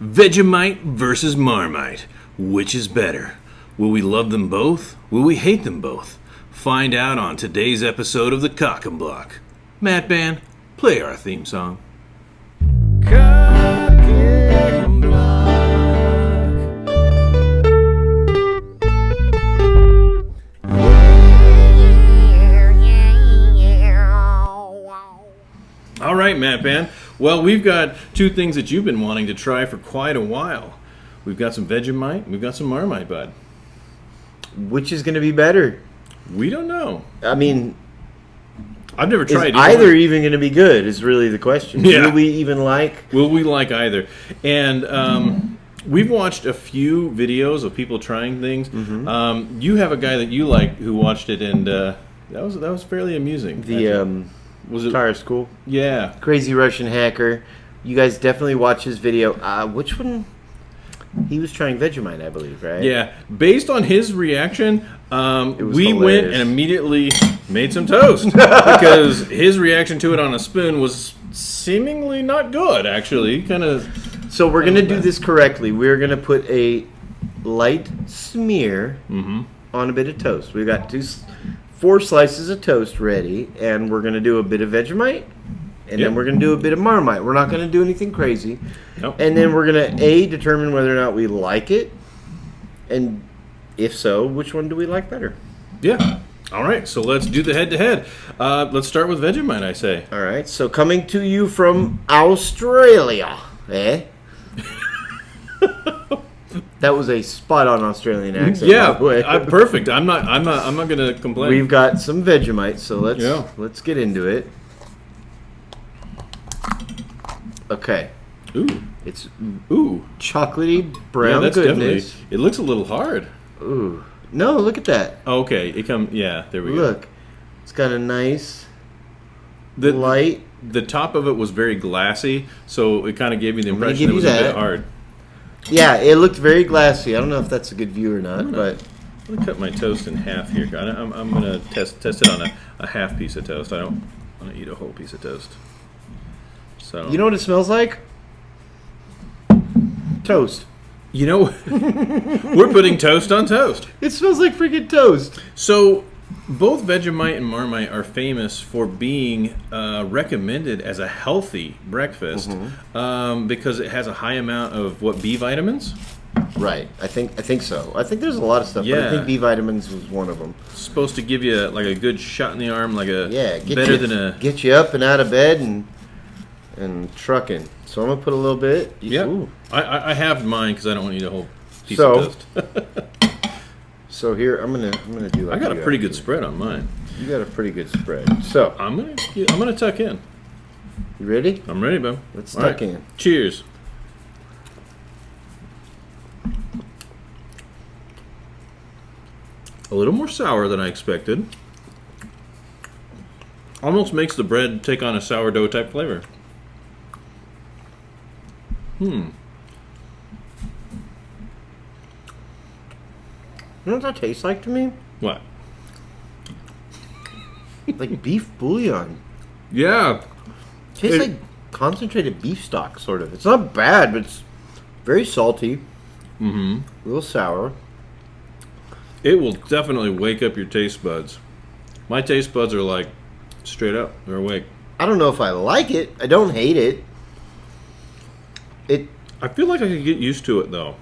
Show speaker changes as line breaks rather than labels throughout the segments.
Vegemite versus Marmite. Which is better? Will we love them both? Will we hate them both? Find out on today's episode of the Cock and Block. Matban, play our theme song. Cock and Block. All right, Matban. Well, we've got two things that you've been wanting to try for quite a while. We've got some Vegemite, we've got some Marmite, bud.
Which is going to be better?
We don't know.
I mean,
I've never tried
is either even going to be good is really the question.
Yeah.
Will we even like?
Will we like either? And we've watched a few videos of people trying things. Mm-hmm. You have a guy that you like who watched it, and that was fairly amusing.
Was it Tire School?
Yeah.
Crazy Russian Hacker. You guys definitely watch his video. Which one? He was trying Vegemite, I believe, right?
Yeah. Based on his reaction, we
hilarious.
went and immediately made some toast because his reaction to it on a spoon was seemingly not good, actually.
So we're going to do this correctly. We're going to put a light smear on a bit of toast. We've got 4 slices of toast ready, and we're going to do a bit of Vegemite, and then we're going to do a bit of Marmite. We're not going to do anything crazy.
Nope.
And then we're going to, determine whether or not we like it, and if so, which one do we like better?
Yeah. All right, so let's do the head-to-head. Let's start with Vegemite, I say.
All right, so coming to you from Australia, That was a spot-on Australian accent.
Yeah,
by the way.
perfect. I'm not going to complain.
We've got some Vegemite, so let's get into it. Okay.
Ooh.
It's
Ooh.
chocolatey brown
that's
goodness.
Definitely. It looks a little hard.
Ooh. No, look at that.
Oh, okay. Yeah, there we go.
Look. It's got a nice light.
The top of it was very glassy, so it kind of gave me the impression it was a bit hard.
Yeah, it looked very glassy. I don't know if that's a good view or not, but
I'm gonna cut my toast in half here. I'm gonna test it on a half piece of toast. I don't want to eat a whole piece of toast. So
you know what it smells like? Toast.
You know, we're putting toast on toast.
It smells like freaking toast.
So both Vegemite and Marmite are famous for being recommended as a healthy breakfast because it has a high amount of B vitamins.
Right, I think so. I think there's a lot of stuff, but I think B vitamins was one of them.
It's supposed to give you like a good shot in the arm,
get you up and out of bed and trucking. So I'm gonna put a little bit.
Yeah,
Ooh.
I have mine because I don't want to eat a whole piece of toast.
So here I'm gonna do. Like
I got a pretty good spread on mine.
You got a pretty good spread. So
I'm gonna tuck in.
You ready?
I'm ready, bud.
Let's tuck in.
Cheers. A little more sour than I expected. Almost makes the bread take on a sourdough type flavor.
You know what that tastes like to me?
What?
Like beef bouillon.
Yeah.
Tastes like concentrated beef stock, sort of. It's not bad, but it's very salty. A little sour.
It will definitely wake up your taste buds. My taste buds are like straight up. They're awake.
I don't know if I like it. I don't hate it.
I feel like I could get used to it, though.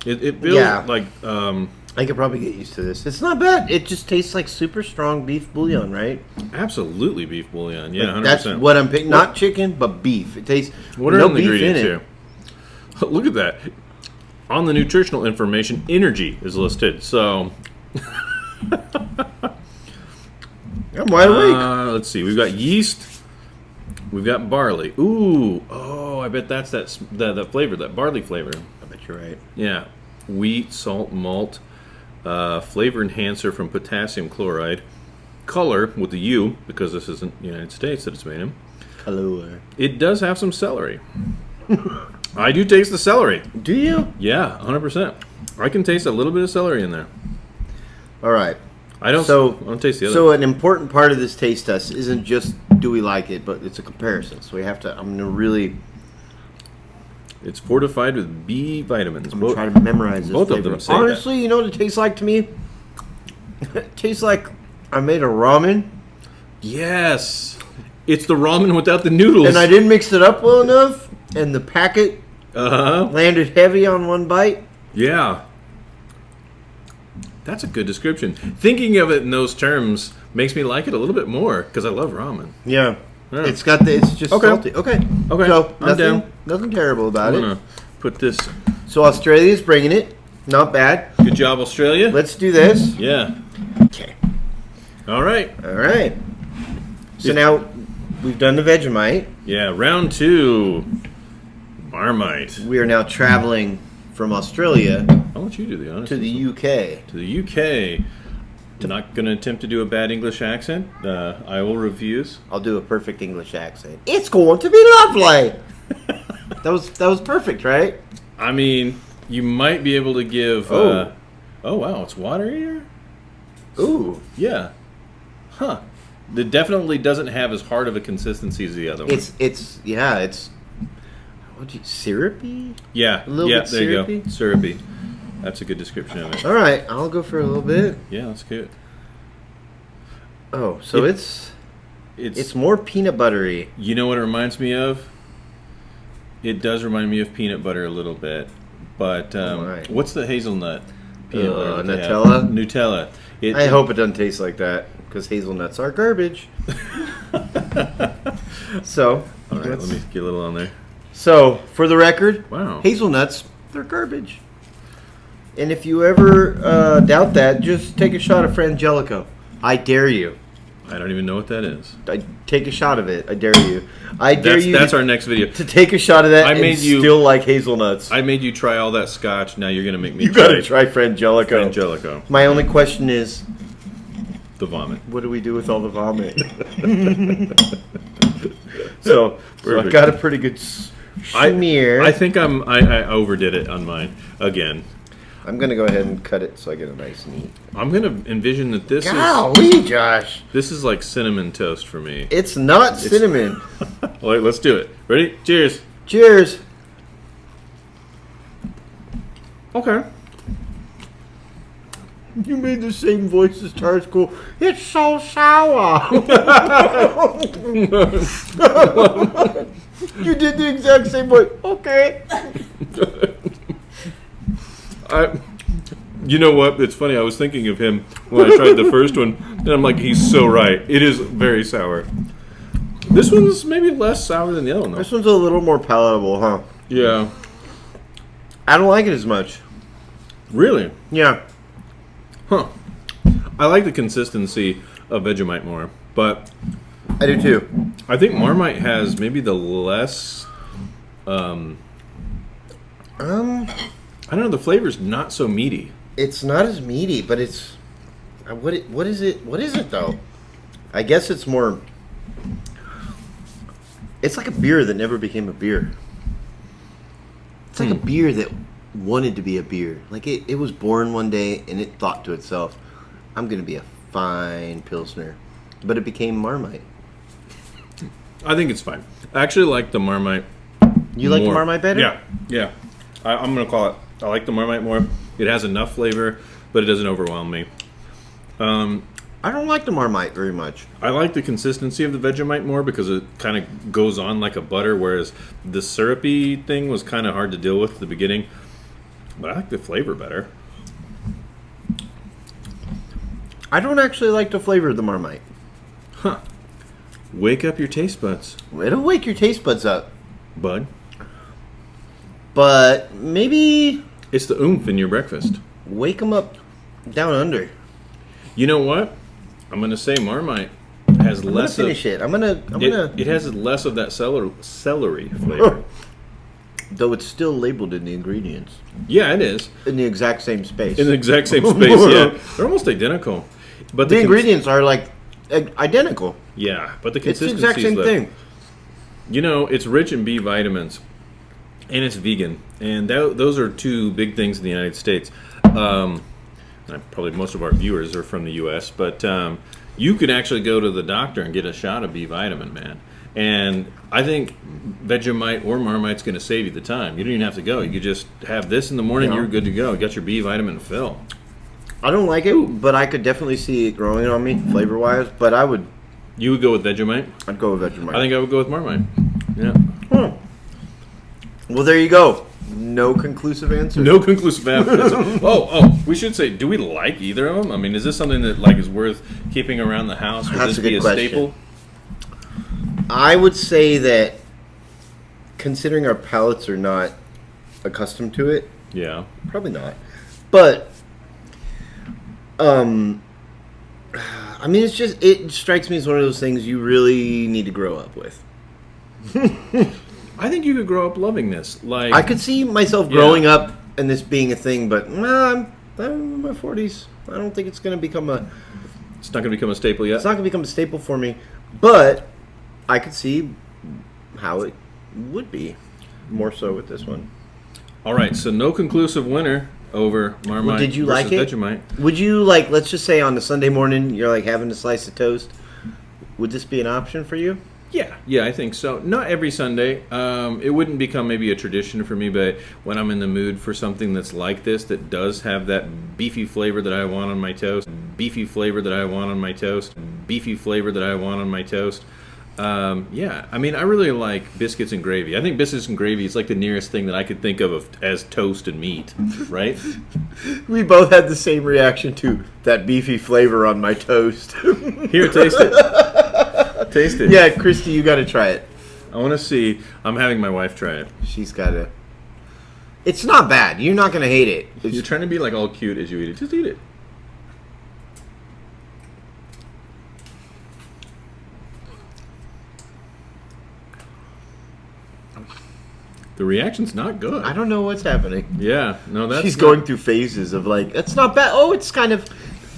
It feels like...
I could probably get used to this. It's not bad. It just tastes like super strong beef bouillon, right?
Absolutely beef bouillon. Yeah, 100%.
That's what I'm picking. Not chicken, but beef. It tastes...
What are the ingredients here? Look at that. On the nutritional information, energy is listed. So...
I'm wide awake.
Let's see. We've got yeast. We've got barley. Ooh. Oh, I bet that's that flavor, that barley flavor.
I bet you're right.
Yeah. Wheat, salt, malt, flavor enhancer from potassium chloride. Color with the U, because this isn't the United States that it's made in.
Color.
It does have some celery. I do taste the celery.
Do you?
Yeah, 100%. I can taste a little bit of celery in there.
All right.
I don't taste the other.
So an important part of this taste test isn't just do we like it, but it's a comparison. So we have to. I'm gonna really
It's fortified with B vitamins.
I'm going to try to memorize this
both of
flavor.
them say
Honestly, you know what it tastes like to me? It tastes like I made a ramen.
Yes. It's the ramen without the noodles.
And I didn't mix it up well enough. And the packet
Uh-huh.
landed heavy on one bite.
Yeah. That's a good description. Thinking of it in those terms makes me like it a little bit more because I love ramen.
Yeah.
Yeah.
It's just salty. Okay.
Okay.
So
I'm down.
nothing terrible about
I'm
it.
going to put this.
So Australia's bringing it. Not bad.
Good job, Australia.
Let's do this.
Yeah.
Okay.
All right.
All right. So now we've done the Vegemite.
Yeah, round 2. Marmite.
We are now traveling from Australia
I'll let you do the honors.
to the UK.
To the UK. Not going to attempt to do a bad English accent. I will refuse.
I'll do a perfect English accent. It's going to be lovely. that was perfect, right?
I mean, you might be able to give...
Oh.
Oh, wow, it's water here?
Ooh.
Yeah. Huh. It definitely doesn't have as hard of a consistency as the other one.
It's what do you syrupy?
Yeah.
A little
yeah,
bit
there you
syrupy?
go. Syrupy. That's a good description of it.
All right, I'll go for a little bit.
Yeah, that's good.
Oh, so it's
It's
more peanut buttery.
You know what it reminds me of? It does remind me of peanut butter a little bit. But
my.
what's the hazelnut peanut butter? that they have?
Nutella?
Nutella.
I hope it doesn't taste like that because hazelnuts are garbage. So,
All right, let me get a little on there.
So, for the record,
Wow.
hazelnuts, they're garbage. And if you ever doubt that, just take a shot of Frangelico. I dare you.
I don't even know what that is.
Take a shot of it. I dare you. I dare you
That's our next video.
to take a shot of that
I made
and
you-
still like hazelnuts.
I made you try all that scotch. Now you're going to make me
You gotta try Frangelico.
Angelico.
My only question is,
The vomit.
what do we do with all the vomit? so I
Perfect.
got a pretty good smear.
I think I overdid it on mine again.
I'm gonna go ahead and cut it so I get a nice neat.
I'm going to envision that this
Golly, Josh!
is like cinnamon toast for me.
It's not cinnamon.
All right, let's do it. Ready? Cheers.
Cheers.
Okay.
You made the same voice as Jawshco. It's so sour. You did the exact same voice. Okay.
You know what? It's funny. I was thinking of him when I tried the first one, and I'm like, he's so right. It is very sour. This one's maybe less sour than the other one, though.
This one's a little more palatable, huh?
Yeah.
I don't like it as much.
Really?
Yeah.
Huh. I like the consistency of Vegemite more, but
I do too.
I think Marmite has maybe the less. I don't know. The flavor's not so meaty.
It's not as meaty, but it's what is it? What is it though? I guess it's more. It's like a beer that never became a beer. It's like a beer that wanted to be a beer. Like it was born one day and it thought to itself, "I'm going to be a fine Pilsner," but it became Marmite.
I think it's fine. I actually like the Marmite.
You like the
more.
Marmite better?
Yeah. I'm going to call it. I like the Marmite more. It has enough flavor, but it doesn't overwhelm me.
I don't like the Marmite very much.
I like the consistency of the Vegemite more because it kind of goes on like a butter, whereas the syrupy thing was kind of hard to deal with at the beginning. But I like the flavor better.
I don't actually like the flavor of the Marmite.
Huh. Wake up your taste buds,
It'll wake your taste buds up.
bud.
But maybe
It's the oomph in your breakfast.
wake them up down under.
You know what? I'm going to say Marmite has
I'm gonna
less of...
finish it. I'm gonna.
It has less of that celery flavor.
Though it's still labeled in the ingredients
Yeah, it is.
in the exact same space.
In the exact same space, yeah. They're almost identical. But
the ingredients are like identical.
Yeah, but the
It's the
consistency
exact same thing.
You know, it's rich in B vitamins, and it's vegan, and those are two big things in the United States. Probably most of our viewers are from the U.S., but you could actually go to the doctor and get a shot of B vitamin, man. And I think Vegemite or Marmite's going to save you the time. You don't even have to go. You could just have this in the morning.
Yeah.
You're good to go. You got your B vitamin fill.
I don't like it, but I could definitely see it growing on me flavor-wise. But
You would go with Vegemite?
I'd go with Vegemite.
I think I would go with Marmite. Yeah.
Well, there you go. No conclusive answer.
No conclusive answer. We should say, do we like either of them? I mean, is this something that is worth keeping around the house? Would
That's
this
a good
be a
question.
staple?
I would say that, considering our palates are not accustomed to it,
Yeah.
probably not. But, I mean, it strikes me as one of those things you really need to grow up with.
I think you could grow up loving this.
I could see myself growing up and this being a thing, but I'm in my 40s. I don't think it's going to become
It's not going to become a staple yet.
It's not going to become a staple for me, but I could see how it would be more so with this one.
All right, so no conclusive winner over Marmite.
Well, did you like it?
Vegemite.
Would you let's just say on a Sunday morning, you're having a slice of toast. Would this be an option for you?
Yeah, I think so. Not every Sunday. It wouldn't become maybe a tradition for me, but when I'm in the mood for something that's like this, that does have that beefy flavor that I want on my toast, beefy flavor that I want on my toast, beefy flavor that I want on my toast. Yeah, I mean, I really like biscuits and gravy. I think biscuits and gravy is like the nearest thing that I could think of as toast and meat, right?
We both had the same reaction to that beefy flavor on my toast.
Here, taste it. Taste it.
Yeah, Christy, you got to try it.
I want to see. I'm having my wife try it.
She's got to. It's not bad. You're not going to hate it.
You're trying to be all cute as you eat it. Just eat it. The reaction's not good.
I don't know what's happening.
Yeah, no, that's.
She's going through phases of it's not bad. Oh, it's kind of.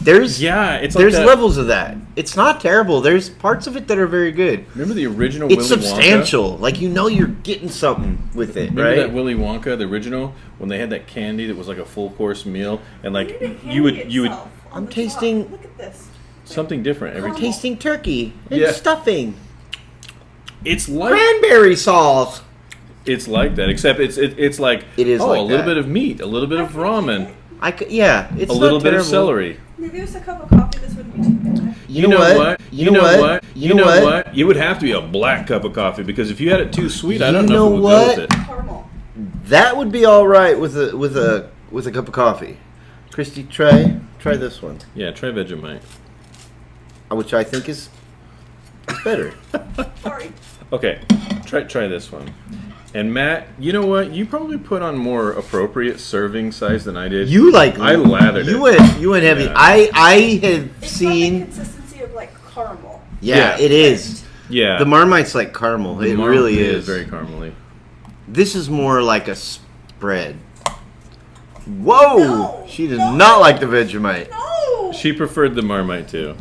There's levels of that. It's not terrible. There's parts of it that are very good.
Remember the original
It's
Willy
substantial.
Wonka?
You're getting something with it,
Remember
right?
that Willy Wonka, the original, when they had that candy that was like a full course meal, and you would
I'm tasting.
Look at this.
something different every
I'm
time.
tasting turkey and
Yeah.
stuffing,
It's like
cranberry sauce.
it's like that, except it's like
It is
a
like
little
that.
bit of meat, a little bit of ramen,
It's
a
not
little bit of
terrible.
celery.
Maybe with a cup of coffee, this wouldn't be too bad.
You know what?
You know what? It would have to be a black cup of coffee because if you had it too sweet, I don't know if it would go with it.
Caramel.
That would be all right with a cup of coffee. Christy, try this one,
Yeah, try Vegemite.
which I think is better.
Sorry.
Okay, try this one. And Matt, you know what? You probably put on more appropriate serving size than I did. I lathered it.
You went heavy.
Yeah.
I have
It's
seen.
got the consistency of caramel.
Yeah, it is.
Yeah.
The Marmite's like caramel. It
Marmite
really is.
very caramely.
This is more like a spread. Whoa!
No,
She does
no.
not like the Vegemite.
No!
She preferred the Marmite too.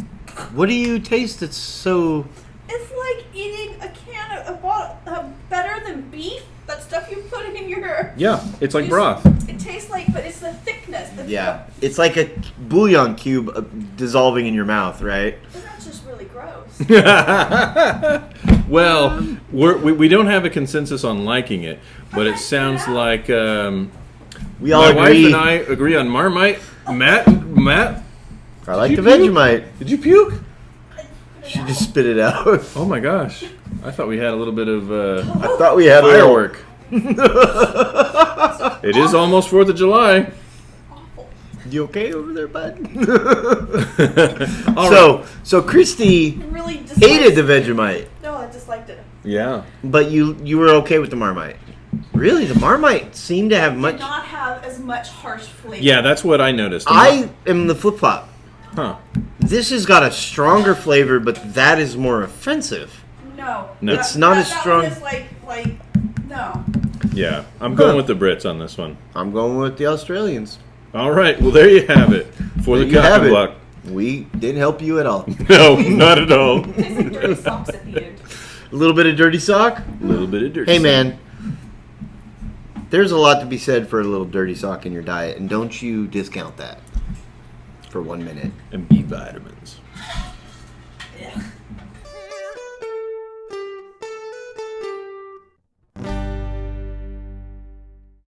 What do you taste that's so...
It's like eating a can of better than beef. That stuff you put in your...
Yeah, it's like
you-
broth.
It tastes but it's the thickness.
Yeah. It's like a bouillon cube dissolving in your mouth, right?
That's just really gross.
Well, we don't have a consensus on liking it, but it sounds like
We all
my
agree.
wife and I agree on Marmite. Matt,
I like
Did
the
you puke?
Vegemite.
did you puke?
She just spit it out.
Oh my gosh! I thought we had a little bit of
I thought we had
firework. It is almost 4th of July.
Awful.
You okay over there, bud?
All right.
So Christy
I really disliked
hated the Vegemite,
No, I disliked it.
Yeah.
but you were okay with the Marmite. Really, the Marmite seemed to have
Did
much.
not have as much harsh flavor.
Yeah, that's what I noticed.
I am the flip flop.
Huh.
This has got a stronger flavor, but that is more offensive.
No.
No.
It's not as
that
strong.
One is no.
Yeah, I'm going with the Brits on this one.
I'm going with the Australians.
All right. Well, there you have it for the
There you have
Cock and
it.
Block.
We didn't help you at all.
No, not at all.
It tastes like dirty socks at the end.
A little bit of dirty sock.
A little bit of dirty.
Hey, man. There's a lot to be said for a little dirty sock in your diet, and don't you discount that for 1 minute.
And B vitamins.